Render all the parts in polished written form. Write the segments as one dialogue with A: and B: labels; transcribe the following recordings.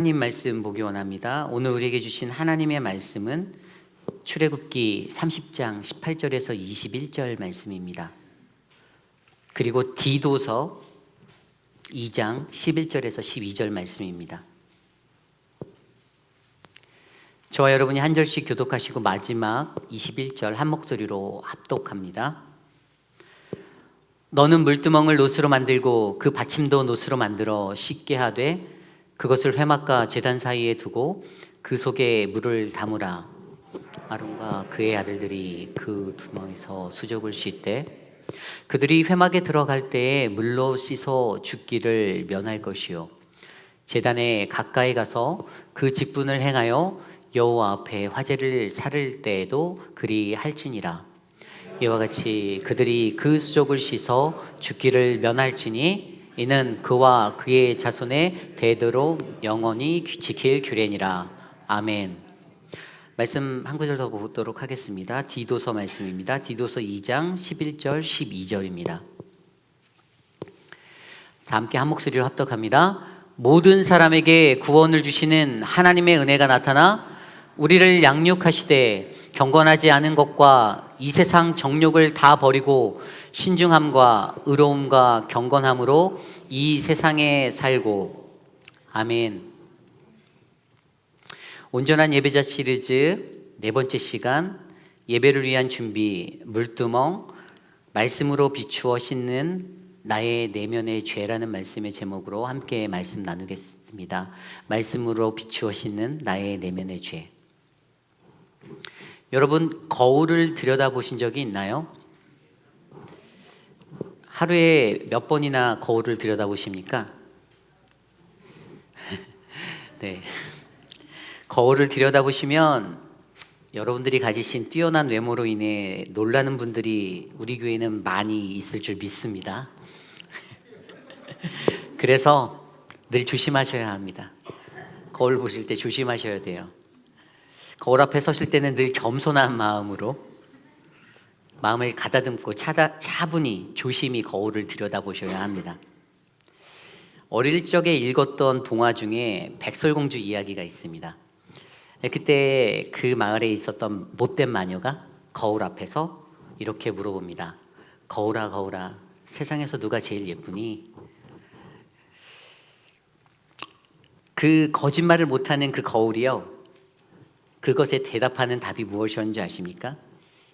A: 하나님 말씀 보기 원합니다. 오늘 우리에게 주신 하나님의 말씀은 출애굽기 30장 18절에서 21절 말씀입니다. 그리고 디도서 2장 11절에서 12절 말씀입니다. 저와 여러분이 한 절씩 교독하시고 마지막 21절 한 목소리로 합독합니다. 너는 물두멍을 노스로 만들고 그 받침도 노스로 만들어 씻게 하되 그것을 회막과 제단 사이에 두고 그 속에 물을 담으라. 아론과 그의 아들들이 그 두멍에서 수족을 씻되 그들이 회막에 들어갈 때에 물로 씻어 죽기를 면할 것이요 제단에 가까이 가서 그 직분을 행하여 여호와 앞에 화제를 살을 때에도 그리 할지니라. 이와 같이 그들이 그 수족을 씻어 죽기를 면할지니 이는 그와 그의 자손의 대대로 영원히 지킬 규례니라. 아멘. 말씀 한 구절 더 보도록 하겠습니다. 디도서 말씀입니다. 디도서 2장 11절 12절입니다. 다 함께 한 목소리로 합독합니다. 모든 사람에게 구원을 주시는 하나님의 은혜가 나타나 우리를 양육하시되 경건하지 않은 것과 이 세상 정욕을 다 버리고 신중함과 의로움과 경건함으로 이 세상에 살고. 아멘. 온전한 예배자 시리즈 네 번째 시간, 예배를 위한 준비, 물두멍, 말씀으로 비추어 씻는 나의 내면의 죄라는 말씀의 제목으로 함께 말씀 나누겠습니다. 말씀으로 비추어 씻는 나의 내면의 죄. 여러분, 거울을 들여다보신 적이 있나요? 하루에 몇 번이나 거울을 들여다보십니까? 네. 거울을 들여다보시면 여러분들이 가지신 뛰어난 외모로 인해 놀라는 분들이 우리 교회는 많이 있을 줄 믿습니다. 그래서 늘 조심하셔야 합니다. 거울 보실 때 조심하셔야 돼요. 거울 앞에 서실 때는 늘 겸손한 마음으로 마음을 가다듬고 차분히 조심히 거울을 들여다보셔야 합니다. 어릴 적에 읽었던 동화 중에 백설공주 이야기가 있습니다. 그때 그 마을에 있었던 못된 마녀가 거울 앞에서 이렇게 물어봅니다. 거울아 거울아, 세상에서 누가 제일 예쁘니? 그 거짓말을 못하는 그 거울이요, 그것에 대답하는 답이 무엇이었는지 아십니까?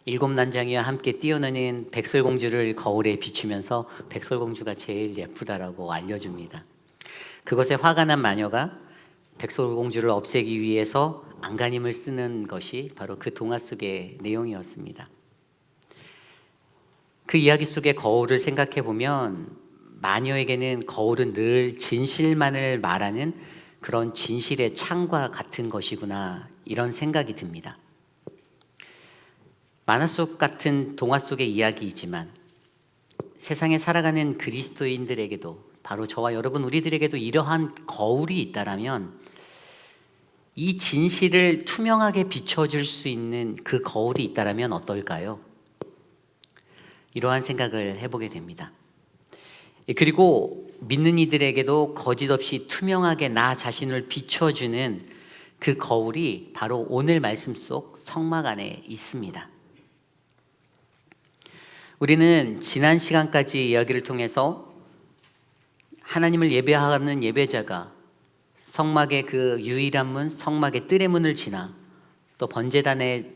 A: 일곱 난장이와 함께 뛰어노는 백설공주를 거울에 비추면서 백설공주가 제일 예쁘다라고 알려줍니다. 그것에 화가 난 마녀가 백설공주를 없애기 위해서 안간힘을 쓰는 것이 바로 그 동화 속의 내용이었습니다. 그 이야기 속의 거울을 생각해 보면 마녀에게는 거울은 늘 진실만을 말하는 그런 진실의 창과 같은 것이구나, 이런 생각이 듭니다. 만화 속 같은 동화 속의 이야기이지만 세상에 살아가는 그리스도인들에게도, 바로 저와 여러분 우리들에게도 이러한 거울이 있다라면 이 진실을 투명하게 비춰줄 수 있는 그 거울이 있다라면 어떨까요? 이러한 생각을 해보게 됩니다. 그리고 믿는 이들에게도 거짓 없이 투명하게 나 자신을 비춰주는 그 거울이 바로 오늘 말씀 속 성막 안에 있습니다. 우리는 지난 시간까지 이야기를 통해서 하나님을 예배하는 예배자가 성막의 그 유일한 문, 성막의 뜰의 문을 지나 또 번제단에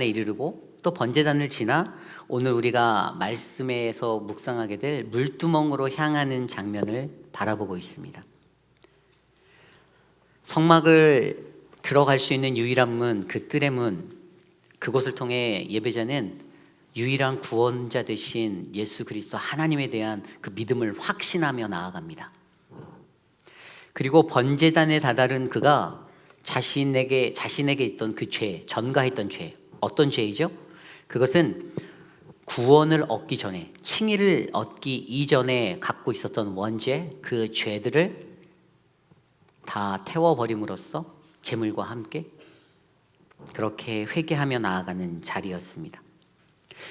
A: 이르르고 또 번제단을 지나 오늘 우리가 말씀에서 묵상하게 될 물두멍으로 향하는 장면을 바라보고 있습니다. 성막을 들어갈 수 있는 유일한 문, 그 뜰의 문, 그곳을 통해 예배자는 유일한 구원자 되신 예수 그리스도 하나님에 대한 그 믿음을 확신하며 나아갑니다. 그리고 번제단에 다다른 그가 자신에게 있던 그 죄, 전가했던 죄, 어떤 죄이죠? 그것은 구원을 얻기 전에, 칭의를 얻기 이전에 갖고 있었던 원죄, 그 죄들을 다 태워버림으로써 제물과 함께 그렇게 회개하며 나아가는 자리였습니다.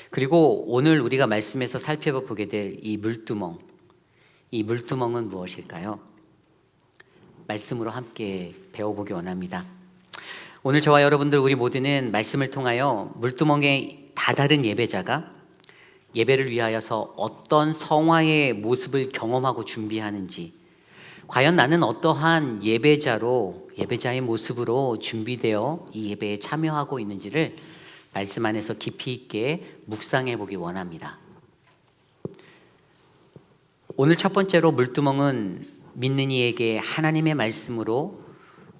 A: 그리고 오늘 우리가 말씀에서 살펴보게 될 이 물두멍은 무엇일까요? 말씀으로 함께 배워보기 원합니다. 오늘 저와 여러분들 우리 모두는 말씀을 통하여 물두멍에 다다른 예배자가 예배를 위하여서 어떤 성화의 모습을 경험하고 준비하는지, 과연 나는 어떠한 예배자의 모습으로 준비되어 이 예배에 참여하고 있는지를 말씀 안에서 깊이 있게 묵상해 보기 원합니다. 오늘 첫 번째로 물두멍은 믿는 이에게 하나님의 말씀으로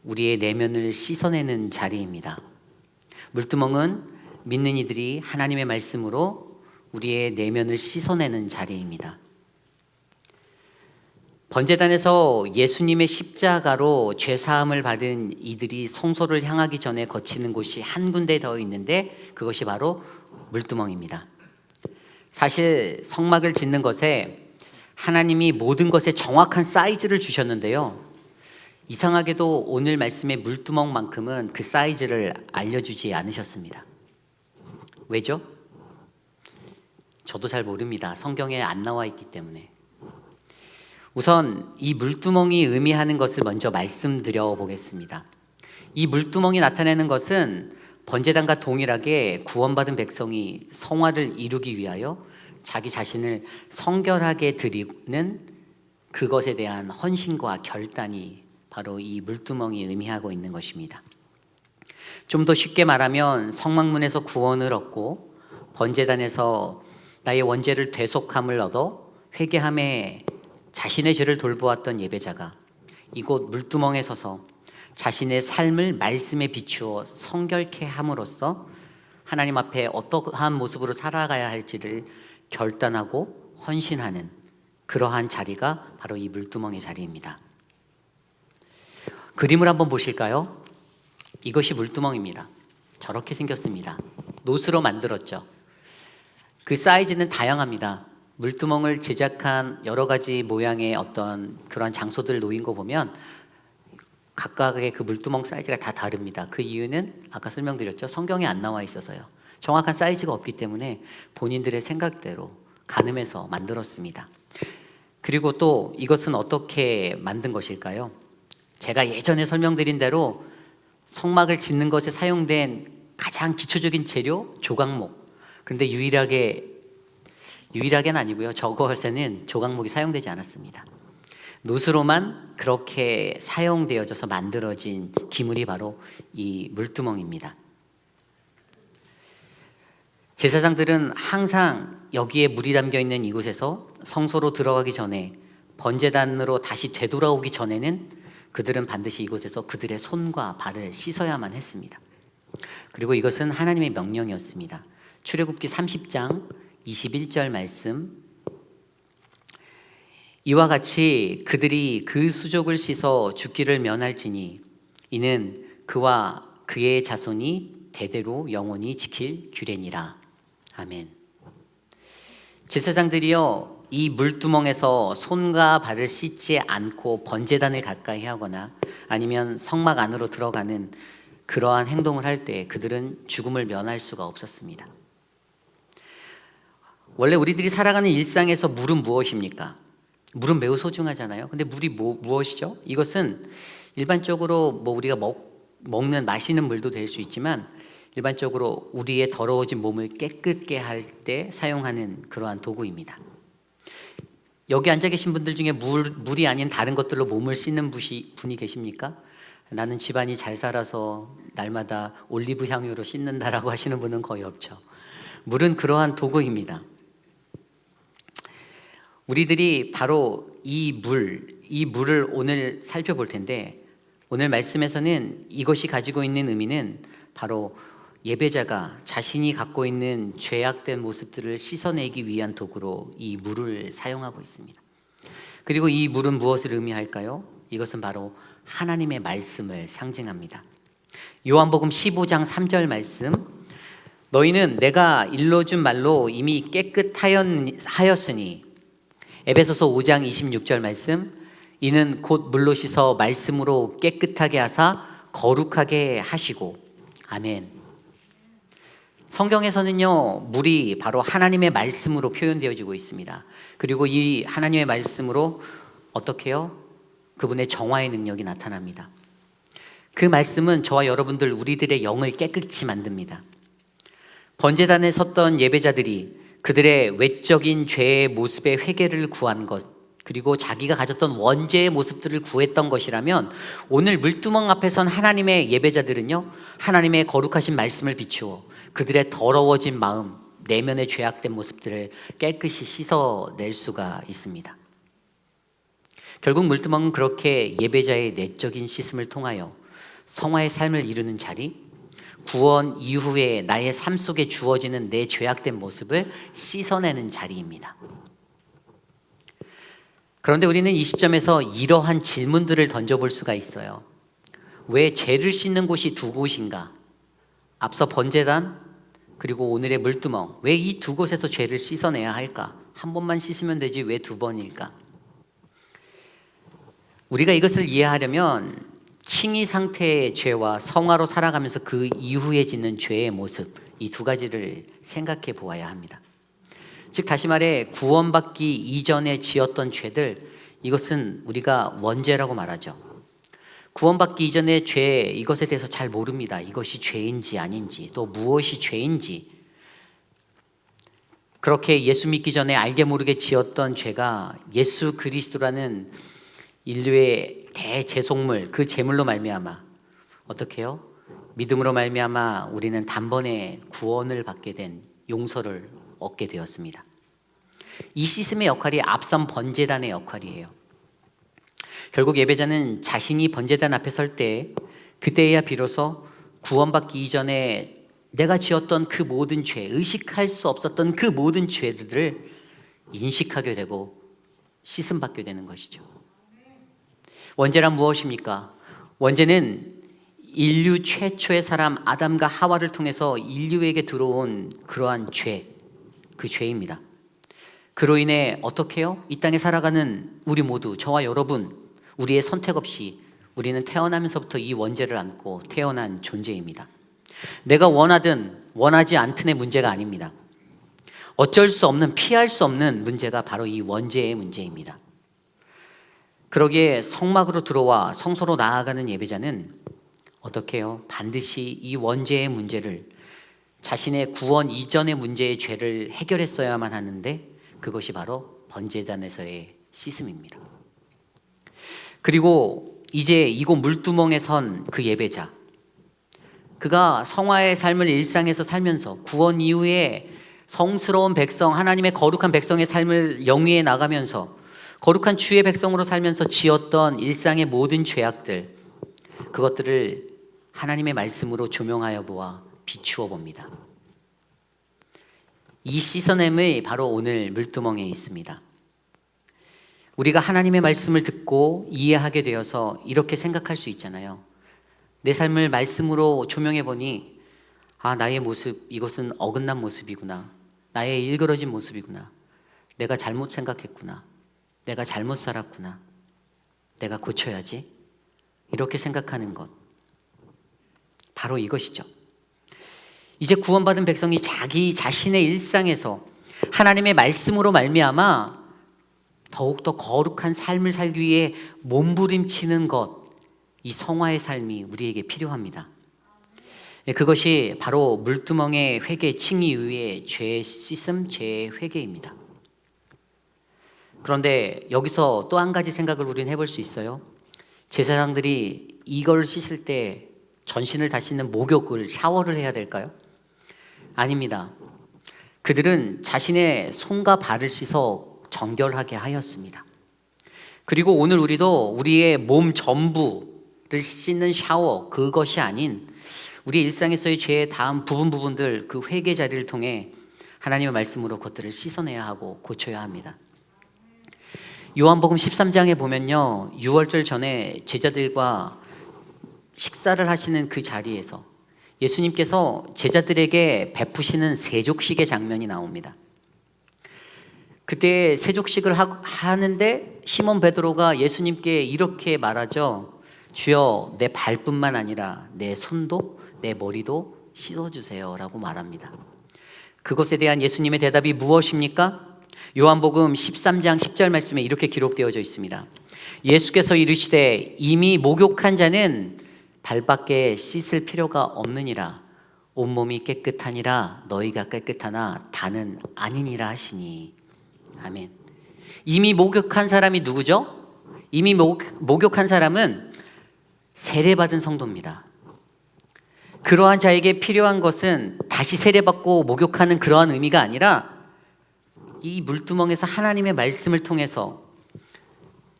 A: 우리의 내면을 씻어내는 자리입니다. 물두멍은 믿는 이들이 하나님의 말씀으로 우리의 내면을 씻어내는 자리입니다. 번제단에서 예수님의 십자가로 죄사함을 받은 이들이 성소를 향하기 전에 거치는 곳이 한 군데 더 있는데 그것이 바로 물두멍입니다. 사실 성막을 짓는 것에 하나님이 모든 것에 정확한 사이즈를 주셨는데요, 이상하게도 오늘 말씀의 물두멍만큼은 그 사이즈를 알려주지 않으셨습니다. 왜죠? 저도 잘 모릅니다. 성경에 안 나와 있기 때문에. 우선 이 물두멍이 의미하는 것을 먼저 말씀드려 보겠습니다. 이 물두멍이 나타내는 것은 번제단과 동일하게 구원받은 백성이 성화를 이루기 위하여 자기 자신을 성결하게 드리는 그것에 대한 헌신과 결단이 바로 이 물두멍이 의미하고 있는 것입니다. 좀 더 쉽게 말하면 성막문에서 구원을 얻고 번제단에서 나의 원죄를 되속함을 얻어 회개함에 자신의 죄를 돌보았던 예배자가 이곳 물두멍에 서서 자신의 삶을 말씀에 비추어 성결케 함으로써 하나님 앞에 어떠한 모습으로 살아가야 할지를 결단하고 헌신하는 그러한 자리가 바로 이 물두멍의 자리입니다. 그림을 한번 보실까요? 이것이 물두멍입니다. 저렇게 생겼습니다. 노스로 만들었죠. 그 사이즈는 다양합니다. 물두멍을 제작한 여러 가지 모양의 어떤 그런 장소들을 놓인 거 보면 각각의 그 물두멍 사이즈가 다 다릅니다. 그 이유는 아까 설명드렸죠. 성경에 안 나와 있어서요. 정확한 사이즈가 없기 때문에 본인들의 생각대로 가늠해서 만들었습니다. 그리고 또 이것은 어떻게 만든 것일까요? 제가 예전에 설명드린 대로 성막을 짓는 것에 사용된 가장 기초적인 재료 조각목. 근데 유일하게는 아니고요. 저것에는 조각목이 사용되지 않았습니다. 노스로만 그렇게 사용되어져서 만들어진 기물이 바로 이 물두멍입니다. 제사장들은 항상 여기에 물이 담겨 있는 이곳에서 성소로 들어가기 전에 번제단으로 다시 되돌아오기 전에는 그들은 반드시 이곳에서 그들의 손과 발을 씻어야만 했습니다. 그리고 이것은 하나님의 명령이었습니다. 출애굽기 30장 21절 말씀, 이와 같이 그들이 그 수족을 씻어 죽기를 면할지니 이는 그와 그의 자손이 대대로 영원히 지킬 규례니라. 아멘. 제사장들이요, 이 물두멍에서 손과 발을 씻지 않고 번제단을 가까이 하거나 아니면 성막 안으로 들어가는 그러한 행동을 할 때 그들은 죽음을 면할 수가 없었습니다. 원래 우리들이 살아가는 일상에서 물은 무엇입니까? 물은 매우 소중하잖아요. 근데 물이 무엇이죠? 이것은 일반적으로 우리가 먹는 마시는 물도 될 수 있지만 일반적으로 우리의 더러워진 몸을 깨끗게 할 때 사용하는 그러한 도구입니다. 여기 앉아 계신 분들 중에 물이 아닌 다른 것들로 몸을 씻는 분이 계십니까? 나는 집안이 잘 살아서 날마다 올리브 향유로 씻는다라고 하시는 분은 거의 없죠. 물은 그러한 도구입니다. 우리들이 바로 이 물을 오늘 살펴볼 텐데, 오늘 말씀에서는 이것이 가지고 있는 의미는 바로 예배자가 자신이 갖고 있는 죄악된 모습들을 씻어내기 위한 도구로 이 물을 사용하고 있습니다. 그리고 이 물은 무엇을 의미할까요? 이것은 바로 하나님의 말씀을 상징합니다. 요한복음 15장 3절 말씀, 너희는 내가 일러준 말로 이미 깨끗하였으니, 에베소서 5장 26절 말씀, 이는 곧 물로 씻어 말씀으로 깨끗하게 하사 거룩하게 하시고. 아멘. 성경에서는요, 물이 바로 하나님의 말씀으로 표현되어지고 있습니다. 그리고 이 하나님의 말씀으로 어떻게 해요? 그분의 정화의 능력이 나타납니다. 그 말씀은 저와 여러분들 우리들의 영을 깨끗이 만듭니다. 번제단에 섰던 예배자들이 그들의 외적인 죄의 모습의 회개를 구한 것, 그리고 자기가 가졌던 원죄의 모습들을 구했던 것이라면 오늘 물두멍 앞에 선 하나님의 예배자들은요, 하나님의 거룩하신 말씀을 비추어 그들의 더러워진 마음, 내면의 죄악된 모습들을 깨끗이 씻어낼 수가 있습니다. 결국 물두멍은 그렇게 예배자의 내적인 씻음을 통하여 성화의 삶을 이루는 자리, 구원 이후에 나의 삶 속에 주어지는 내 죄악된 모습을 씻어내는 자리입니다. 그런데 우리는 이 시점에서 이러한 질문들을 던져볼 수가 있어요. 왜 죄를 씻는 곳이 두 곳인가? 앞서 번제단 그리고 오늘의 물두멍, 왜 이 두 곳에서 죄를 씻어내야 할까? 한 번만 씻으면 되지 왜 두 번일까? 우리가 이것을 이해하려면 칭의 상태의 죄와 성화로 살아가면서 그 이후에 짓는 죄의 모습, 이 두 가지를 생각해 보아야 합니다. 즉 다시 말해 구원받기 이전에 지었던 죄들, 이것은 우리가 원죄라고 말하죠. 구원받기 이전의 죄, 이것에 대해서 잘 모릅니다. 이것이 죄인지 아닌지, 또 무엇이 죄인지. 그렇게 예수 믿기 전에 알게 모르게 지었던 죄가 예수 그리스도라는 인류의 대제속물, 그 제물로 말미암아 어떻게 해요? 믿음으로 말미암아 우리는 단번에 구원을 받게 된 용서를 얻게 되었습니다. 이 씻음의 역할이 앞선 번제단의 역할이에요. 결국 예배자는 자신이 번제단 앞에 설 때, 그때야 비로소 구원받기 이전에 내가 지었던 그 모든 죄, 의식할 수 없었던 그 모든 죄들을 인식하게 되고 씻음 받게 되는 것이죠. 원죄란 무엇입니까? 원죄는 인류 최초의 사람 아담과 하와를 통해서 인류에게 들어온 그러한 죄, 그 죄입니다. 그로 인해 어떻게 해요? 이 땅에 살아가는 우리 모두, 저와 여러분, 우리의 선택 없이 우리는 태어나면서부터 이 원죄를 안고 태어난 존재입니다. 내가 원하든 원하지 않든의 문제가 아닙니다. 어쩔 수 없는, 피할 수 없는 문제가 바로 이 원죄의 문제입니다. 그러기에 성막으로 들어와 성소로 나아가는 예배자는 어떻게 해요? 반드시 이 원죄의 문제를, 자신의 구원 이전의 문제의 죄를 해결했어야만 하는데, 그것이 바로 번제단에서의 씻음입니다. 그리고 이제 이곳 물두멍에 선 그 예배자, 그가 성화의 삶을 일상에서 살면서 구원 이후에 성스러운 백성, 하나님의 거룩한 백성의 삶을 영위해 나가면서 거룩한 주의 백성으로 살면서 지었던 일상의 모든 죄악들, 그것들을 하나님의 말씀으로 조명하여 보아 비추어 봅니다. 이 씻어냄이 바로 오늘 물두멍에 있습니다. 우리가 하나님의 말씀을 듣고 이해하게 되어서 이렇게 생각할 수 있잖아요. 내 삶을 말씀으로 조명해 보니, 아, 나의 모습, 이것은 어긋난 모습이구나. 나의 일그러진 모습이구나. 내가 잘못 생각했구나. 내가 잘못 살았구나. 내가 고쳐야지. 이렇게 생각하는 것, 바로 이것이죠. 이제 구원받은 백성이 자기 자신의 일상에서 하나님의 말씀으로 말미암아 더욱더 거룩한 삶을 살기 위해 몸부림치는 것, 이 성화의 삶이 우리에게 필요합니다. 그것이 바로 물두멍의 회개, 칭의 이후의 죄 씻음, 죄 회개입니다. 그런데 여기서 또 한 가지 생각을 우리는 해볼 수 있어요. 제사장들이 이걸 씻을 때 전신을 다 씻는 목욕을, 샤워를 해야 될까요? 아닙니다. 그들은 자신의 손과 발을 씻어 정결하게 하였습니다. 그리고 오늘 우리도 우리의 몸 전부를 씻는 샤워, 그것이 아닌 우리 일상에서의 죄의 다음 부분들, 그 회개 자리를 통해 하나님의 말씀으로 그것들을 씻어내야 하고 고쳐야 합니다. 요한복음 13장에 보면요, 유월절 전에 제자들과 식사를 하시는 그 자리에서 예수님께서 제자들에게 베푸시는 세족식의 장면이 나옵니다. 그때 세족식을 하는데 시몬 베드로가 예수님께 이렇게 말하죠. 주여, 내 발뿐만 아니라 내 손도 내 머리도 씻어주세요 라고 말합니다. 그것에 대한 예수님의 대답이 무엇입니까? 요한복음 13장 10절 말씀에 이렇게 기록되어져 있습니다. 예수께서 이르시되 이미 목욕한 자는 발밖에 씻을 필요가 없느니라. 온몸이 깨끗하니라. 너희가 깨끗하나 다는 아니니라 하시니. 아멘. 이미 목욕한 사람이 누구죠? 이미 목욕한 사람은 세례받은 성도입니다. 그러한 자에게 필요한 것은 다시 세례받고 목욕하는 그러한 의미가 아니라 이 물두멍에서 하나님의 말씀을 통해서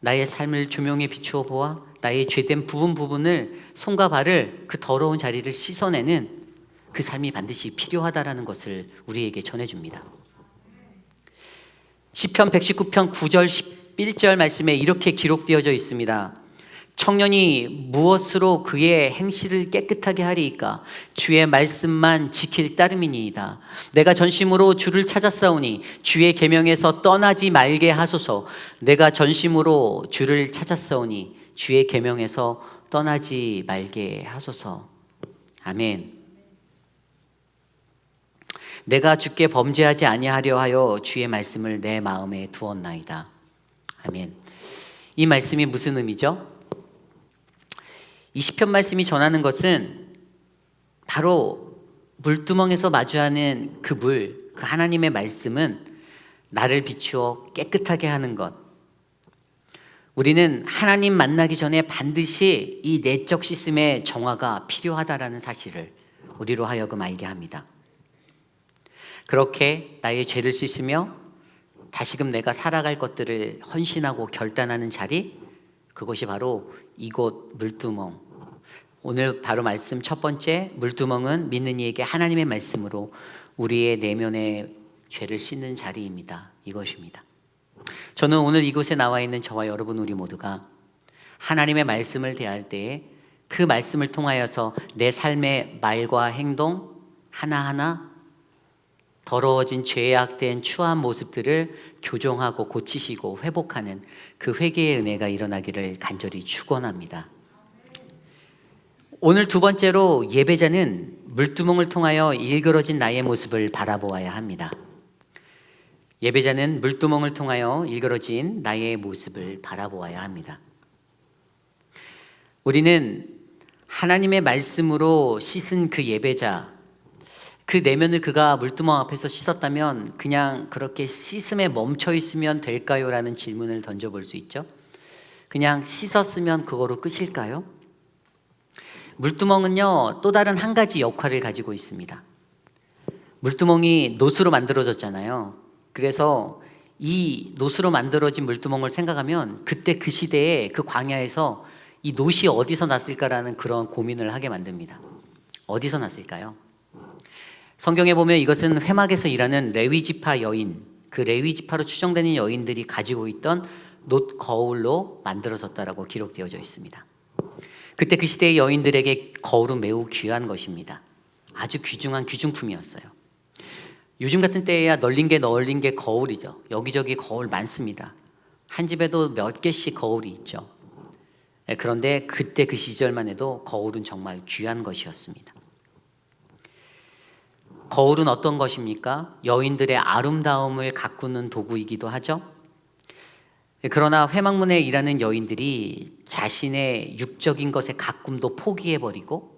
A: 나의 삶을 조명에 비추어 보아 나의 죄된 부분을 손과 발을 그 더러운 자리를 씻어내는 그 삶이 반드시 필요하다라는 것을 우리에게 전해줍니다. 시편 119편 9절 11절 말씀에 이렇게 기록되어져 있습니다. 청년이 무엇으로 그의 행실을 깨끗하게 하리이까? 주의 말씀만 지킬 따름이니이다. 내가 전심으로 주를 찾았사오니 주의 계명에서 떠나지 말게 하소서. 내가 전심으로 주를 찾았사오니 주의 계명에서 떠나지 말게 하소서. 아멘. 내가 주께 범죄하지 아니하려 하여 주의 말씀을 내 마음에 두었나이다. 아멘. 이 말씀이 무슨 의미죠? 이 시편 말씀이 전하는 것은 바로 물두멍에서 마주하는 그 물, 그 하나님의 말씀은 나를 비추어 깨끗하게 하는 것. 우리는 하나님 만나기 전에 반드시 이 내적 씻음의 정화가 필요하다라는 사실을 우리로 하여금 알게 합니다. 그렇게 나의 죄를 씻으며 다시금 내가 살아갈 것들을 헌신하고 결단하는 자리, 그것이 바로 이곳 물두멍. 오늘 바로 말씀 첫 번째, 물두멍은 믿는 이에게 하나님의 말씀으로 우리의 내면의 죄를 씻는 자리입니다. 이것입니다. 저는 오늘 이곳에 나와 있는 저와 여러분 우리 모두가 하나님의 말씀을 대할 때에 그 말씀을 통하여서 내 삶의 말과 행동 하나하나 더러워진 죄악된 추한 모습들을 교정하고 고치시고 회복하는 그 회개의 은혜가 일어나기를 간절히 축원합니다. 오늘 두 번째로 예배자는 물두멍을 통하여 일그러진 나의 모습을 바라보아야 합니다. 예배자는 물두멍을 통하여 일그러진 나의 모습을 바라보아야 합니다. 우리는 하나님의 말씀으로 씻은 그 예배자, 그 내면을 그가 물두멍 앞에서 씻었다면 그냥 그렇게 씻음에 멈춰 있으면 될까요? 라는 질문을 던져볼 수 있죠. 그냥 씻었으면 그거로 끝일까요? 물두멍은요, 또 다른 한 가지 역할을 가지고 있습니다. 물두멍이 노수로 만들어졌잖아요. 그래서 이 노수로 만들어진 물두멍을 생각하면 그때 그 시대에 그 광야에서 이 노시 어디서 났을까라는 그런 고민을 하게 만듭니다. 어디서 났을까요? 성경에 보면 이것은 회막에서 일하는 레위지파 여인, 그 레위지파로 추정되는 여인들이 가지고 있던 놋 거울로 만들어졌다라고 기록되어져 있습니다. 그때 그 시대의 여인들에게 거울은 매우 귀한 것입니다. 아주 귀중한 귀중품이었어요. 요즘 같은 때에야 널린 게 거울이죠. 여기저기 거울 많습니다. 한 집에도 몇 개씩 거울이 있죠. 그런데 그때 그 시절만 해도 거울은 정말 귀한 것이었습니다. 거울은 어떤 것입니까? 여인들의 아름다움을 가꾸는 도구이기도 하죠. 그러나 회막문에 일하는 여인들이 자신의 육적인 것의 가꿈도 포기해버리고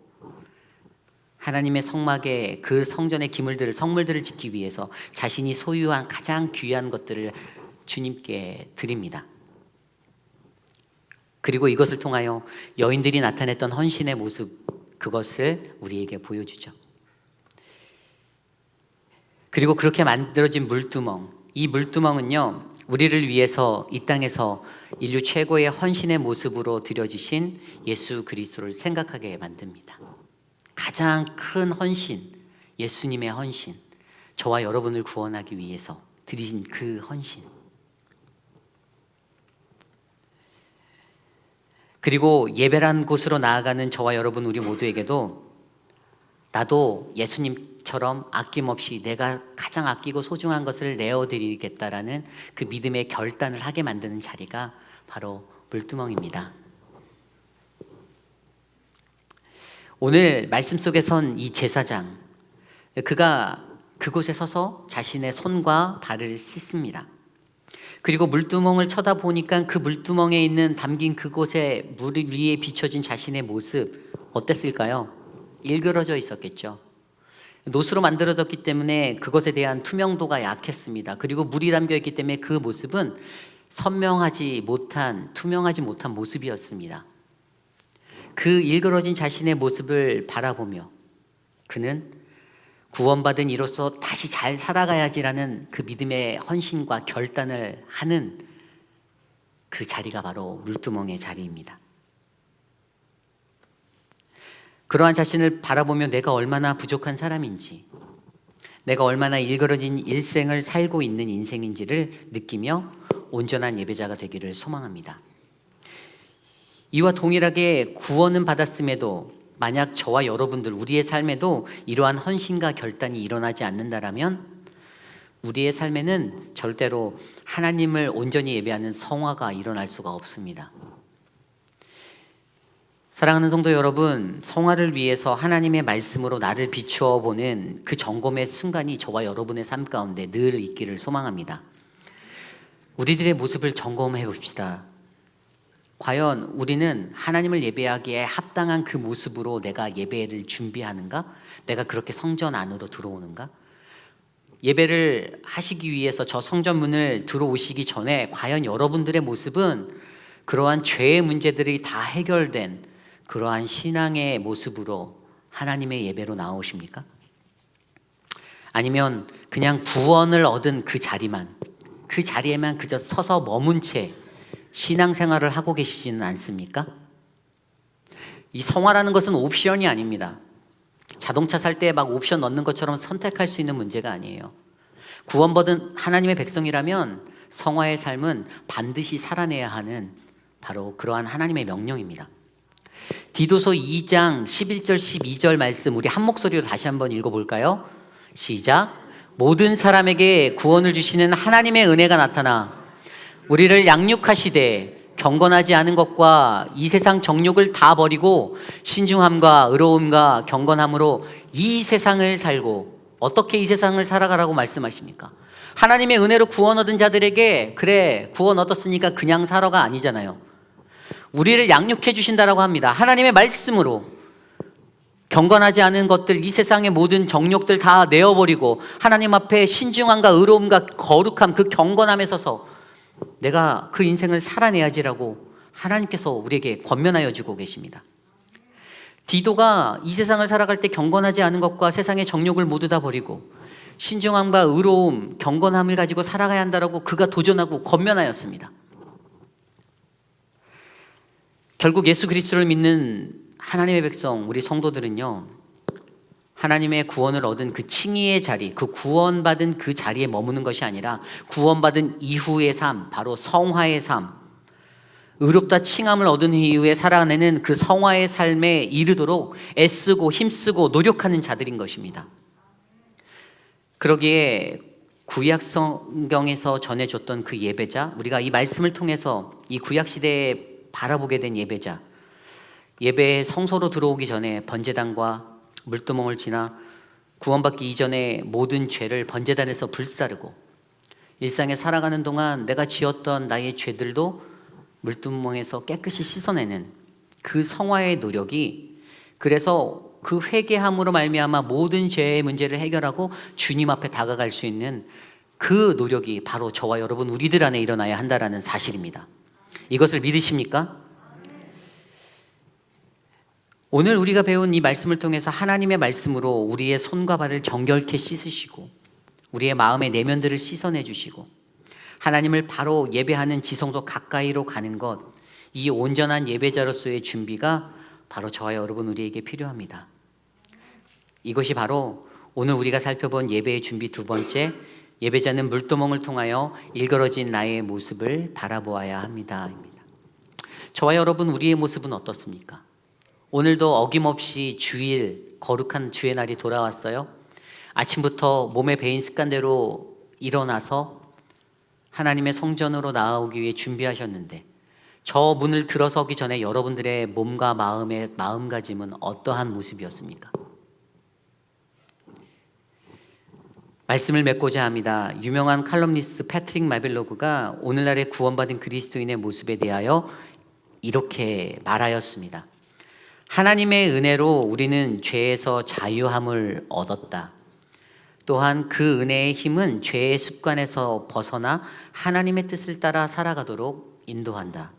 A: 하나님의 성막에 그 성전의 성물들을 지키기 위해서 자신이 소유한 가장 귀한 것들을 주님께 드립니다. 그리고 이것을 통하여 여인들이 나타냈던 헌신의 모습, 그것을 우리에게 보여주죠. 그리고 그렇게 만들어진 물두멍, 이 물두멍은요, 우리를 위해서 이 땅에서 인류 최고의 헌신의 모습으로 드려지신 예수 그리스도를 생각하게 만듭니다. 가장 큰 헌신, 예수님의 헌신, 저와 여러분을 구원하기 위해서 드리신 그 헌신. 그리고 예배란 곳으로 나아가는 저와 여러분 우리 모두에게도 나도 예수님처럼 아낌없이 내가 가장 아끼고 소중한 것을 내어드리겠다라는 그 믿음의 결단을 하게 만드는 자리가 바로 물두멍입니다. 오늘 말씀 속에 선 이 제사장, 그가 그곳에 서서 자신의 손과 발을 씻습니다. 그리고 물두멍을 쳐다보니까 그 물두멍에 있는 담긴 그곳에 물 위에 비춰진 자신의 모습 어땠을까요? 일그러져 있었겠죠. 노수로 만들어졌기 때문에 그것에 대한 투명도가 약했습니다. 그리고 물이 담겨 있기 때문에 그 모습은 선명하지 못한, 투명하지 못한 모습이었습니다. 그 일그러진 자신의 모습을 바라보며 그는 구원받은 이로써 다시 잘 살아가야지라는 그 믿음의 헌신과 결단을 하는 그 자리가 바로 물두멍의 자리입니다. 그러한 자신을 바라보며 내가 얼마나 부족한 사람인지, 내가 얼마나 일그러진 일생을 살고 있는 인생인지를 느끼며 온전한 예배자가 되기를 소망합니다. 이와 동일하게 구원은 받았음에도 만약 저와 여러분들 우리의 삶에도 이러한 헌신과 결단이 일어나지 않는다라면 우리의 삶에는 절대로 하나님을 온전히 예배하는 성화가 일어날 수가 없습니다. 사랑하는 성도 여러분, 성화를 위해서 하나님의 말씀으로 나를 비추어 보는 그 점검의 순간이 저와 여러분의 삶 가운데 늘 있기를 소망합니다. 우리들의 모습을 점검해 봅시다. 과연 우리는 하나님을 예배하기에 합당한 그 모습으로 내가 예배를 준비하는가? 내가 그렇게 성전 안으로 들어오는가? 예배를 하시기 위해서 저 성전문을 들어오시기 전에 과연 여러분들의 모습은 그러한 죄의 문제들이 다 해결된 그러한 신앙의 모습으로 하나님의 예배로 나오십니까? 아니면 그냥 구원을 얻은 그 자리에만 그저 서서 머문 채 신앙생활을 하고 계시지는 않습니까? 이 성화라는 것은 옵션이 아닙니다. 자동차 살 때 막 옵션 넣는 것처럼 선택할 수 있는 문제가 아니에요. 구원받은 하나님의 백성이라면 성화의 삶은 반드시 살아내야 하는 바로 그러한 하나님의 명령입니다. 디도서 2장 11절 12절 말씀 우리 한 목소리로 다시 한번 읽어볼까요? 시작. 모든 사람에게 구원을 주시는 하나님의 은혜가 나타나 우리를 양육하시되 경건하지 않은 것과 이 세상 정욕을 다 버리고 신중함과 의로움과 경건함으로 이 세상을 살고. 어떻게 이 세상을 살아가라고 말씀하십니까? 하나님의 은혜로 구원 얻은 자들에게 그래 구원 얻었으니까 그냥 살아가 아니잖아요. 우리를 양육해 주신다라고 합니다. 하나님의 말씀으로 경건하지 않은 것들, 이 세상의 모든 정욕들 다 내어버리고 하나님 앞에 신중함과 의로움과 거룩함, 그 경건함에 서서 내가 그 인생을 살아내야지라고 하나님께서 우리에게 권면하여 주고 계십니다. 디도가 이 세상을 살아갈 때 경건하지 않은 것과 세상의 정욕을 모두 다 버리고 신중함과 의로움, 경건함을 가지고 살아가야 한다라고 그가 도전하고 권면하였습니다. 결국 예수 그리스도를 믿는 하나님의 백성, 우리 성도들은요, 하나님의 구원을 얻은 그 칭의의 자리, 그 구원받은 그 자리에 머무는 것이 아니라 구원받은 이후의 삶, 바로 성화의 삶, 의롭다 칭함을 얻은 이후에 살아내는 그 성화의 삶에 이르도록 애쓰고 힘쓰고 노력하는 자들인 것입니다. 그러기에 구약 성경에서 전해줬던 그 예배자, 우리가 이 말씀을 통해서 이 구약 시대에 바라보게 된 예배자, 예배의 성소로 들어오기 전에 번제단과 물두멍을 지나 구원받기 이전에 모든 죄를 번제단에서 불사르고 일상에 살아가는 동안 내가 지었던 나의 죄들도 물두멍에서 깨끗이 씻어내는 그 성화의 노력이, 그래서 그 회개함으로 말미암아 모든 죄의 문제를 해결하고 주님 앞에 다가갈 수 있는 그 노력이 바로 저와 여러분 우리들 안에 일어나야 한다라는 사실입니다. 이것을 믿으십니까? 오늘 우리가 배운 이 말씀을 통해서 하나님의 말씀으로 우리의 손과 발을 정결케 씻으시고 우리의 마음의 내면들을 씻어내 주시고 하나님을 바로 예배하는 지성소 가까이로 가는 것, 이 온전한 예배자로서의 준비가 바로 저와 여러분 우리에게 필요합니다. 이것이 바로 오늘 우리가 살펴본 예배의 준비 두 번째, 예배자는 물두멍을 통하여 일그러진 나의 모습을 바라보아야 합니다. 저와 여러분 우리의 모습은 어떻습니까? 오늘도 어김없이 주일, 거룩한 주의 날이 돌아왔어요. 아침부터 몸에 배인 습관대로 일어나서 하나님의 성전으로 나아오기 위해 준비하셨는데 저 문을 들어서기 전에 여러분들의 몸과 마음의 마음가짐은 어떠한 모습이었습니까? 말씀을 맺고자 합니다. 유명한 칼럼니스트 패트릭 마빌로그가 오늘날의 구원받은 그리스도인의 모습에 대하여 이렇게 말하였습니다. 하나님의 은혜로 우리는 죄에서 자유함을 얻었다. 또한 그 은혜의 힘은 죄의 습관에서 벗어나 하나님의 뜻을 따라 살아가도록 인도한다.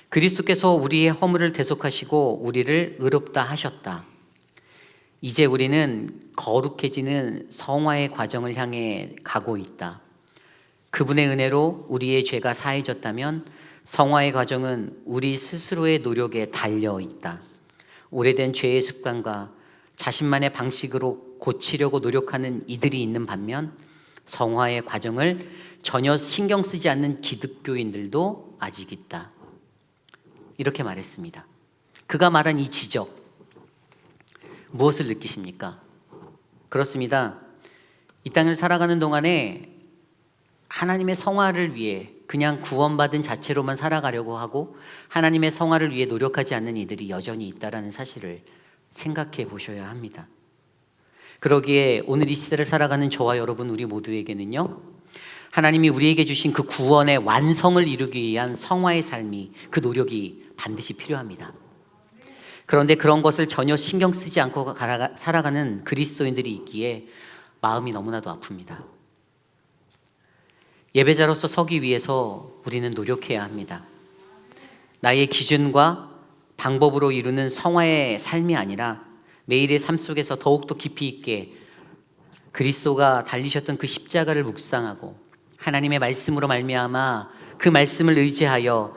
A: 그리스도께서 우리의 허물을 대속하시고 우리를 의롭다 하셨다. 이제 우리는 거룩해지는 성화의 과정을 향해 가고 있다. 그분의 은혜로 우리의 죄가 사해졌다면 성화의 과정은 우리 스스로의 노력에 달려 있다. 오래된 죄의 습관과 자신만의 방식으로 고치려고 노력하는 이들이 있는 반면 성화의 과정을 전혀 신경 쓰지 않는 기독교인들도 아직 있다. 이렇게 말했습니다. 그가 말한 이 지적, 무엇을 느끼십니까? 그렇습니다. 이 땅을 살아가는 동안에 하나님의 성화를 위해 그냥 구원받은 자체로만 살아가려고 하고 하나님의 성화를 위해 노력하지 않는 이들이 여전히 있다는 사실을 생각해 보셔야 합니다. 그러기에 오늘 이 시대를 살아가는 저와 여러분 우리 모두에게는요, 하나님이 우리에게 주신 그 구원의 완성을 이루기 위한 성화의 삶이, 그 노력이 반드시 필요합니다. 그런데 그런 것을 전혀 신경 쓰지 않고 살아가는 그리스도인들이 있기에 마음이 너무나도 아픕니다. 예배자로서 서기 위해서 우리는 노력해야 합니다. 나의 기준과 방법으로 이루는 성화의 삶이 아니라 매일의 삶 속에서 더욱더 깊이 있게 그리스도가 달리셨던 그 십자가를 묵상하고 하나님의 말씀으로 말미암아 그 말씀을 의지하여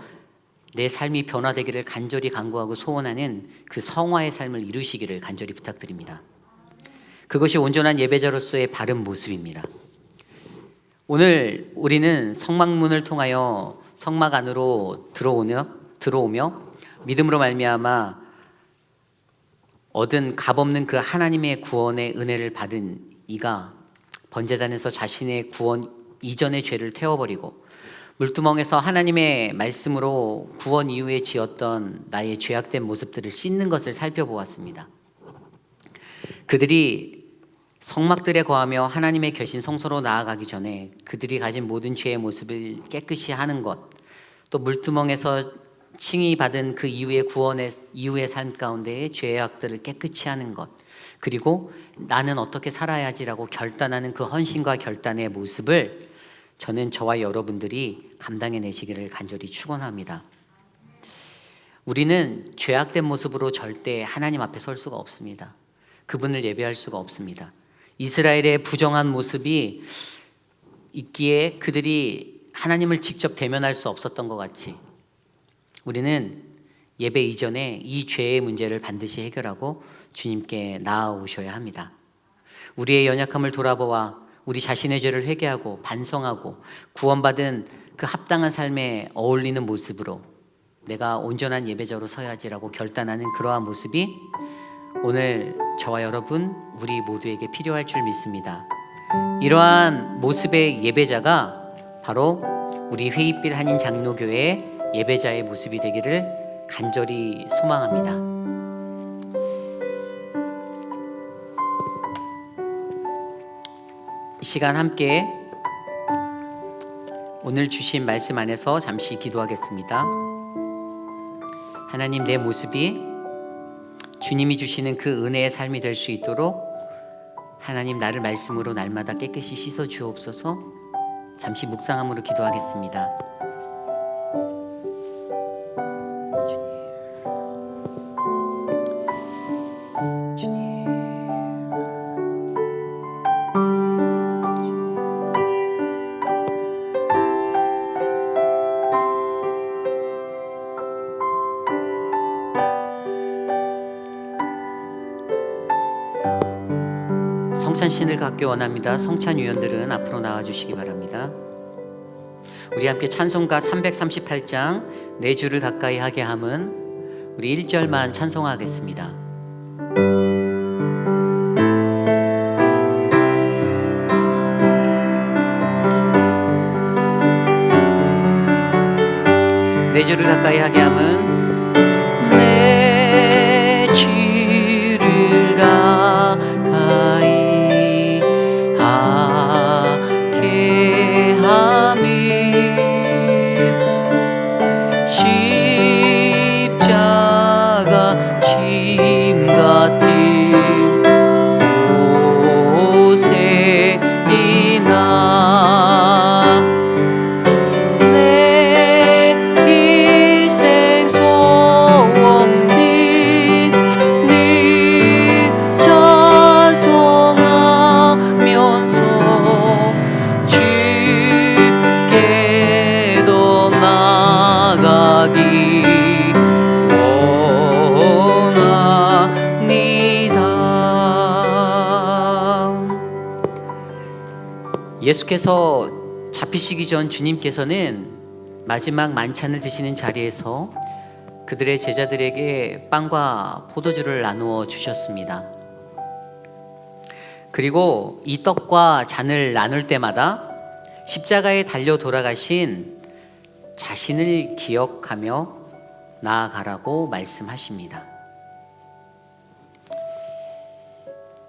A: 내 삶이 변화되기를 간절히 간구하고 소원하는 그 성화의 삶을 이루시기를 간절히 부탁드립니다. 그것이 온전한 예배자로서의 바른 모습입니다. 오늘 우리는 성막문을 통하여 성막 안으로 들어오며 믿음으로 말미암아 얻은 값없는 그 하나님의 구원의 은혜를 받은 이가 번제단에서 자신의 구원 이전의 죄를 태워버리고 물두멍에서 하나님의 말씀으로 구원 이후에 지었던 나의 죄악된 모습들을 씻는 것을 살펴보았습니다. 그들이 성막들에 거하며 하나님의 계신 성소로 나아가기 전에 그들이 가진 모든 죄의 모습을 깨끗이 하는 것, 또 물두멍에서 칭의 받은 그 이후의 구원의 이후의 삶 가운데의 죄악들을 깨끗이 하는 것, 그리고 나는 어떻게 살아야지라고 결단하는 그 헌신과 결단의 모습을 저는 저와 여러분들이 감당해내시기를 간절히 축원합니다. 우리는 죄악된 모습으로 절대 하나님 앞에 설 수가 없습니다. 그분을 예배할 수가 없습니다. 이스라엘의 부정한 모습이 있기에 그들이 하나님을 직접 대면할 수 없었던 것 같이 우리는 예배 이전에 이 죄의 문제를 반드시 해결하고 주님께 나아오셔야 합니다. 우리의 연약함을 돌아보아 우리 자신의 죄를 회개하고 반성하고 구원받은 그 합당한 삶에 어울리는 모습으로 내가 온전한 예배자로 서야지라고 결단하는 그러한 모습이 오늘 저와 여러분 우리 모두에게 필요할 줄 믿습니다. 이러한 모습의 예배자가 바로 우리 회의빌 한인 장로교회의 예배자의 모습이 되기를 간절히 소망합니다. 이 시간 함께 오늘 주신 말씀 안에서 잠시 기도하겠습니다. 하나님, 내 모습이 주님이 주시는 그 은혜의 삶이 될 수 있도록 하나님, 나를 말씀으로 날마다 깨끗이 씻어 주옵소서. 잠시 묵상함으로 기도하겠습니다. 성찬신을 갖기 원합니다. 성찬위원들은 앞으로 나와주시기 바랍니다. 우리 함께 찬송가 338장 내 주를 가까이 하게 함은 우리 1절만 찬송하겠습니다. 내 주를 가까이 하게 함은 내 주를 가까이 예수께서 잡히시기 전 주님께서는 마지막 만찬을 드시는 자리에서 그들의 제자들에게 빵과 포도주를 나누어 주셨습니다. 그리고 이 떡과 잔을 나눌 때마다 십자가에 달려 돌아가신 자신을 기억하며 나아가라고 말씀하십니다.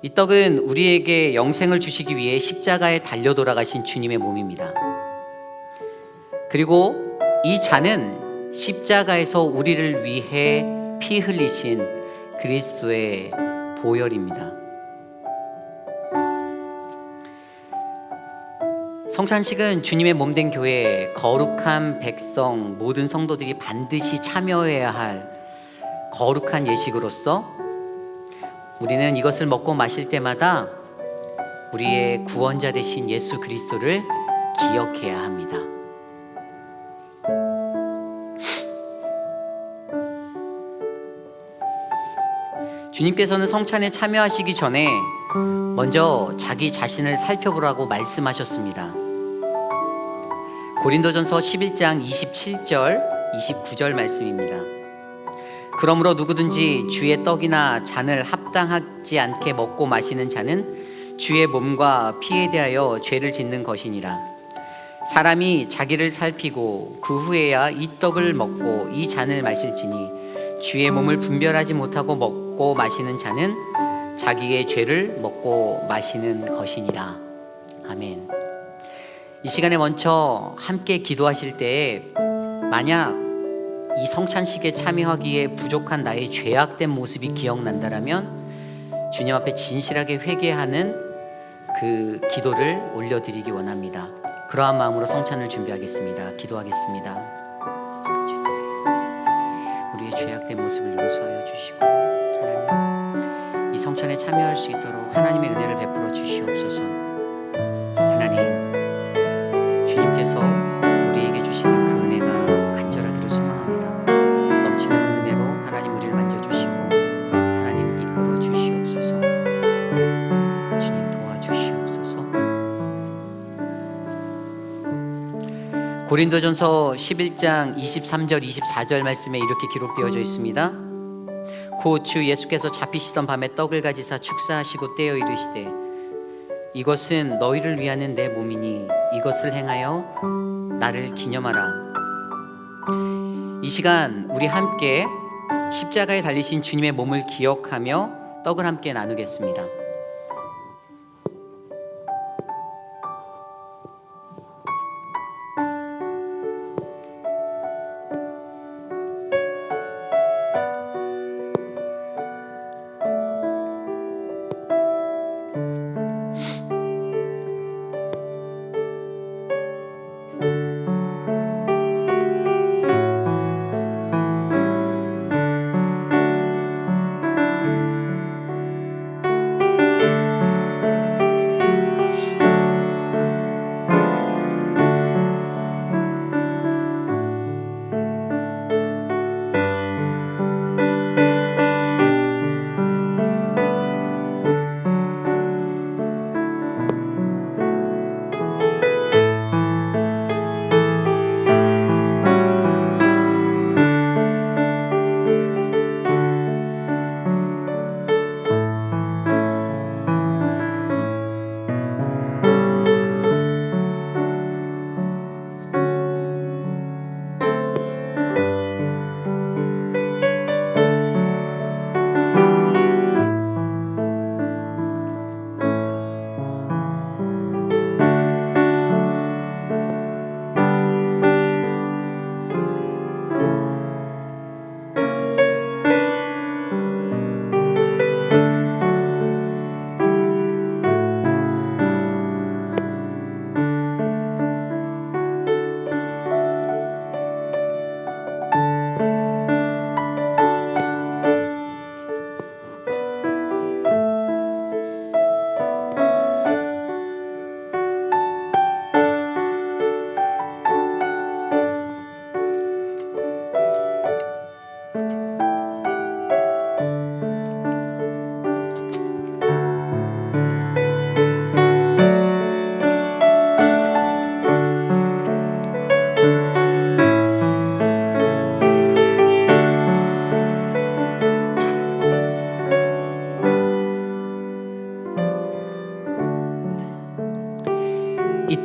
A: 이 떡은 우리에게 영생을 주시기 위해 십자가에 달려 돌아가신 주님의 몸입니다. 그리고 이 잔은 십자가에서 우리를 위해 피 흘리신 그리스도의 보혈입니다. 성찬식은 주님의 몸된 교회, 거룩한 백성, 모든 성도들이 반드시 참여해야 할 거룩한 예식으로서 우리는 이것을 먹고 마실 때마다 우리의 구원자 되신 예수 그리스도를 기억해야 합니다. 주님께서는 성찬에 참여하시기 전에 먼저 자기 자신을 살펴보라고 말씀하셨습니다. 고린도전서 11장 27절, 29절 말씀입니다. 그러므로 누구든지 주의 떡이나 잔을 합당하지 않게 먹고 마시는 자는 주의 몸과 피에 대하여 죄를 짓는 것이니라. 사람이 자기를 살피고 그 후에야 이 떡을 먹고 이 잔을 마실지니 주의 몸을 분별하지 못하고 먹고 마시는 자는 자기의 죄를 먹고 마시는 것이니라. 아멘. 이 시간에 먼저 함께 기도하실 때에 만약 이 성찬식에 참여하기에 부족한 나의 죄악된 모습이 기억난다라면 주님 앞에 진실하게 회개하는 그 기도를 올려드리기 원합니다. 그러한 마음으로 성찬을 준비하겠습니다. 기도하겠습니다. 우리의 죄악된 모습을 용서하여 주시고 하나님, 이 성찬에 참여할 수 있도록 하나님의 은혜를 베풀어 주시옵소서. 하나님, 주님께서 우리에게 주시는 그 은혜가 간절하기를 소망합니다. 넘치는 은혜로 하나님 우리를 만져주시고 하나님 이끌어 주시옵소서. 주님 도와주시옵소서. 고린도전서 11장 23절 24절 말씀에 이렇게 기록되어져 있습니다. 곧 주 예수께서 잡히시던 밤에 떡을 가지사 축사하시고 떼어 이르시되 이것은 너희를 위하는 내 몸이니 이것을 행하여 나를 기념하라. 이 시간 우리 함께 십자가에 달리신 주님의 몸을 기억하며 떡을 함께 나누겠습니다.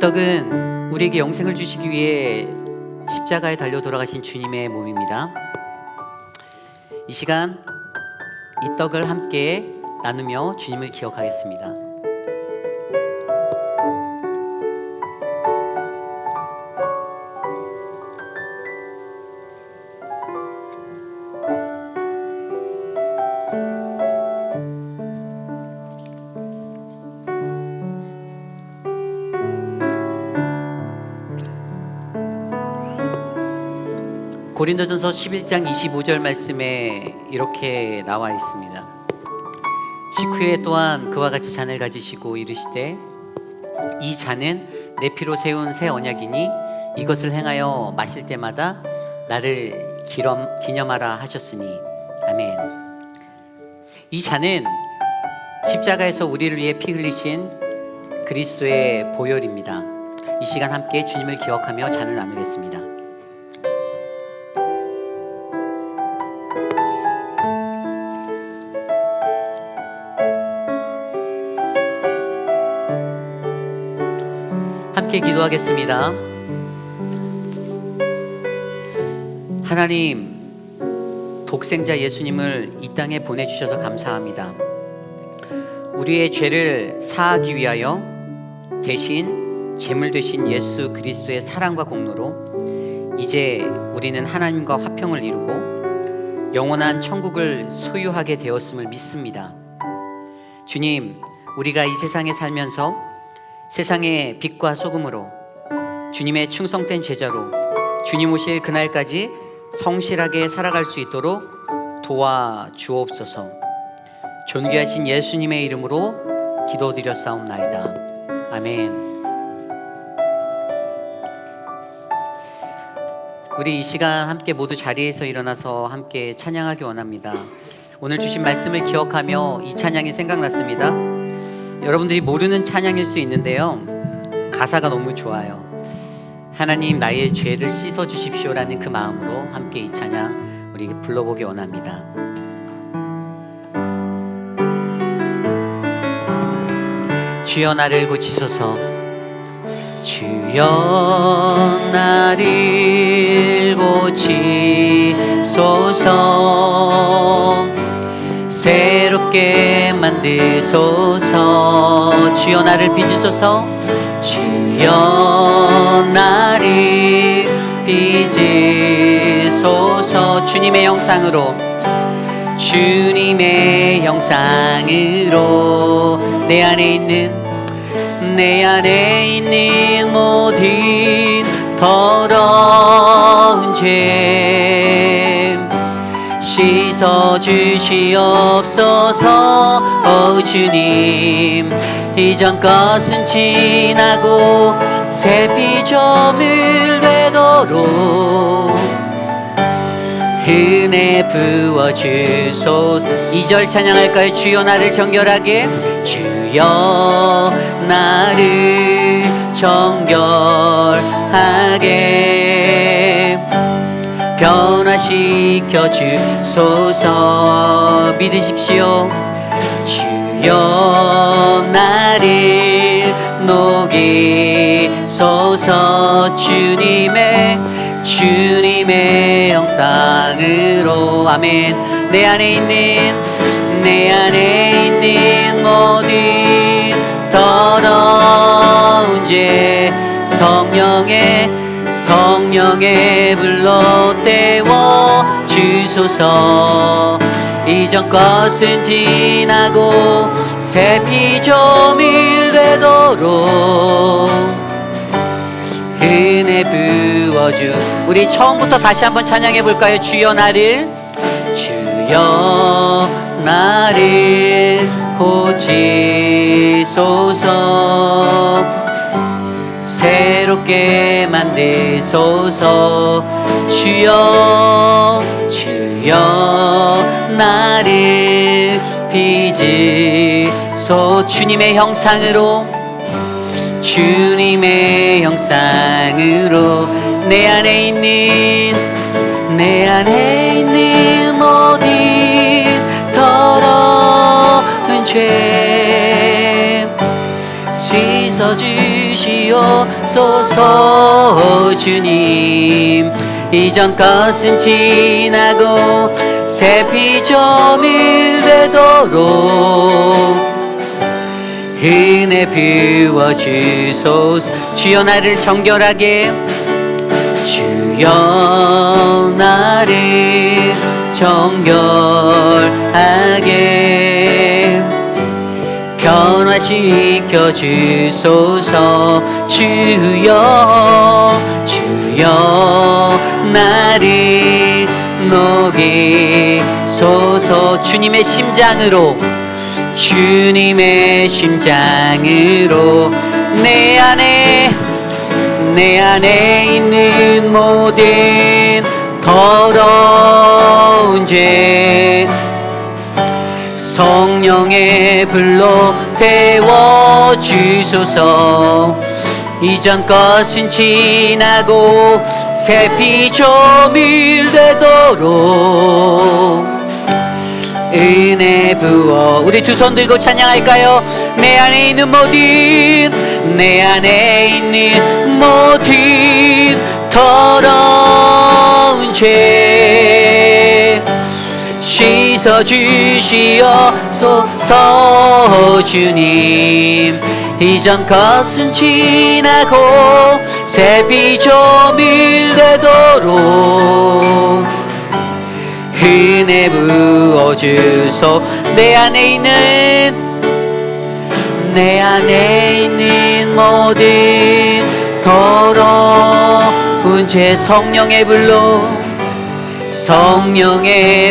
A: 떡은 우리에게 영생을 주시기 위해 십자가에 달려 돌아가신 주님의 몸입니다. 이 시간 이 떡을 함께 나누며 주님을 기억하겠습니다. 고린도전서 11장 25절 말씀에 이렇게 나와 있습니다. 식후에 또한 그와 같이 잔을 가지시고 이르시되 이 잔은 내 피로 세운 새 언약이니 이것을 행하여 마실 때마다 나를 기념하라 하셨으니 아멘. 이 잔은 십자가에서 우리를 위해 피 흘리신 그리스도의 보혈입니다. 이 시간 함께 주님을 기억하며 잔을 나누겠습니다. 함께 기도하겠습니다. 하나님, 독생자 예수님을 이 땅에 보내주셔서 감사합니다. 우리의 죄를 사하기 위하여 대신 제물 되신 예수 그리스도의 사랑과 공로로 이제 우리는 하나님과 화평을 이루고 영원한 천국을 소유하게 되었음을 믿습니다. 주님, 우리가 이 세상에 살면서 세상의 빛과 소금으로 주님의 충성된 제자로 주님 오실 그날까지 성실하게 살아갈 수 있도록 도와주옵소서. 존귀하신 예수님의 이름으로 기도드렸사옵나이다. 아멘. 우리 이 시간 함께 모두 자리에서 일어나서 함께 찬양하기 원합니다. 오늘 주신 말씀을 기억하며 이 찬양이 생각났습니다. 여러분들이 모르는 찬양일 수 있는데요, 가사가 너무 좋아요. 하나님 나의 죄를 씻어 주십시오라는 그 마음으로 함께 이 찬양 우리 불러보기 원합니다. 주여 나를 고치소서, 주여 나를 고치소서, 새롭게 만드소서. 주여 나를 빚으소서, 주여 나를 빚으소서. 주님의 형상으로, 주님의 형상으로 내 안에 있는 모든 더러운 죄 씻어 주시옵소서. 주님, 이전 것은 지나고 새 피조물 되도록 은혜 부어주소서. 2절 찬양할까요? 주여 나를 정결하게, 주여 나를 정결하게 변화시켜 주소서. 믿으십시오. 주여 나를 녹이소서. 주님의 형상으로. 아멘. 내 안에 있는 모든 더러운 죄 성령의 불로 때워 주소서. 이전 것은 지나고 새 피조물 되도록 은혜 부어주. 우리 처음부터 다시 한번 찬양해 볼까요? 주여 나를 고치소서, 새롭게 만드소서. 주여 나를 빚으소. 주님의 형상으로 내 안에 있는 모든 더러운 죄 씻어주시옵소서. 주시옵소서. 주님, 이전 것은 지나고 새 피조물 되도록 은혜 부어주소서. 주여 나를 정결하게, 주여 나를 정결하게 변화시켜 주소서. 주여 주여 나를 녹이소서. 주님의 심장으로, 주님의 심장으로 내 안에 있는 모든 더러운 죄 성령의 불로 태워주소서. 이전 것은 지나고 새 피조물 되도록 은혜 부어. 우리 두 손 들고 찬양할까요? 내 안에 있는 모든 더러운 죄 씻어주시옵소서. 주님, 이전 것은 지나고 새 피조물 되도록 은혜 부어주소. 내 안에 있는 모든 더러운 죄 성령의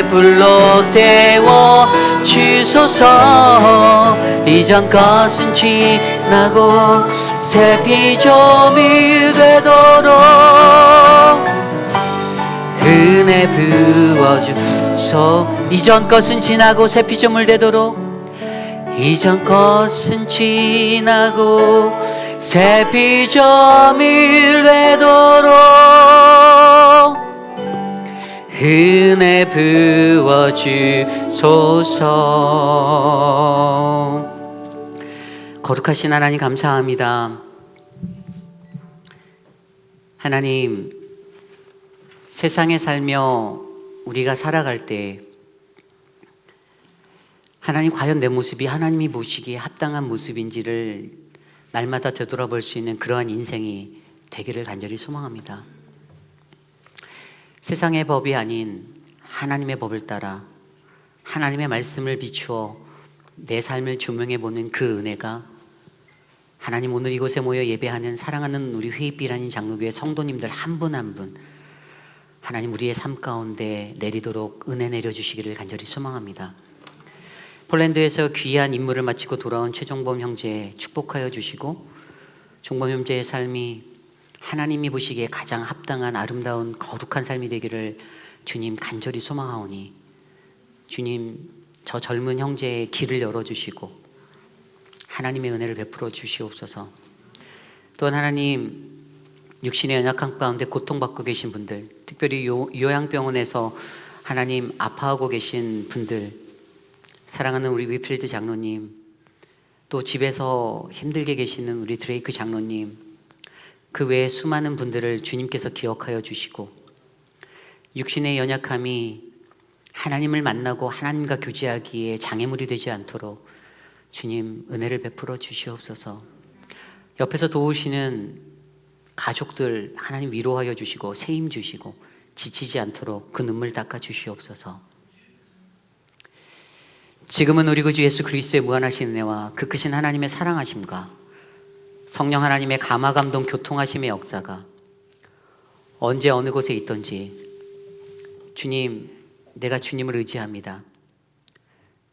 A: 불로 태워 주소서. 이전 것은 지나고 새 피조물 되도록 은혜 부어주소. 이전 것은 지나고 새 피조물 되도록, 이전 것은 지나고 새 피조물 되도록 은혜 부어주소서. 거룩하신 하나님 감사합니다. 하나님, 세상에 살며 우리가 살아갈 때 하나님, 과연 내 모습이 하나님이 보시기에 합당한 모습인지를 날마다 되돌아볼 수 있는 그러한 인생이 되기를 간절히 소망합니다. 세상의 법이 아닌 하나님의 법을 따라 하나님의 말씀을 비추어 내 삶을 조명해보는 그 은혜가 하나님, 오늘 이곳에 모여 예배하는 사랑하는 우리 회의비라는 장로교회 성도님들 한 분 한 분 하나님, 우리의 삶 가운데 내리도록 은혜 내려주시기를 간절히 소망합니다. 폴란드에서 귀한 임무를 마치고 돌아온 최종범 형제 축복하여 주시고, 종범 형제의 삶이 하나님이 보시기에 가장 합당한 아름다운 거룩한 삶이 되기를 주님 간절히 소망하오니, 주님, 저 젊은 형제의 길을 열어주시고 하나님의 은혜를 베풀어 주시옵소서. 또한 하나님, 육신의 연약함 가운데 고통받고 계신 분들, 특별히 요양병원에서 하나님 아파하고 계신 분들, 사랑하는 우리 위필드 장로님, 또 집에서 힘들게 계시는 우리 드레이크 장로님, 그 외에 수많은 분들을 주님께서 기억하여 주시고, 육신의 연약함이 하나님을 만나고 하나님과 교제하기에 장애물이 되지 않도록 주님 은혜를 베풀어 주시옵소서. 옆에서 도우시는 가족들 하나님 위로하여 주시고 세임 주시고 지치지 않도록 그 눈물 닦아 주시옵소서. 지금은 우리 구주 예수 그리스도의 무한하신 은혜와 그 크신 하나님의 사랑하심과 성령 하나님의 감화 감동 교통하심의 역사가 언제 어느 곳에 있던지, 주님, 내가 주님을 의지합니다.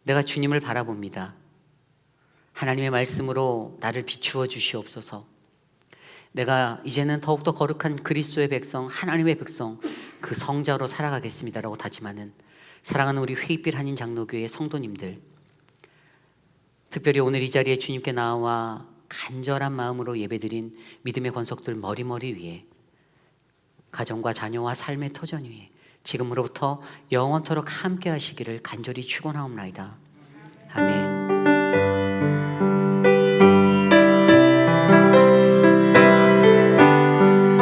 A: 내가 주님을 바라봅니다. 하나님의 말씀으로 나를 비추어 주시옵소서. 내가 이제는 더욱더 거룩한 그리스도의 백성, 하나님의 백성, 그 성자로 살아가겠습니다라고 다짐하는 사랑하는 우리 회의빛 한인 장로교회 성도님들, 특별히 오늘 이 자리에 주님께 나와 간절한 마음으로 예배드린 믿음의 권속들 머리머리 위에, 가정과 자녀와 삶의 터전 위에 지금으로부터 영원토록 함께 하시기를 간절히 축원하옵나이다. 아멘.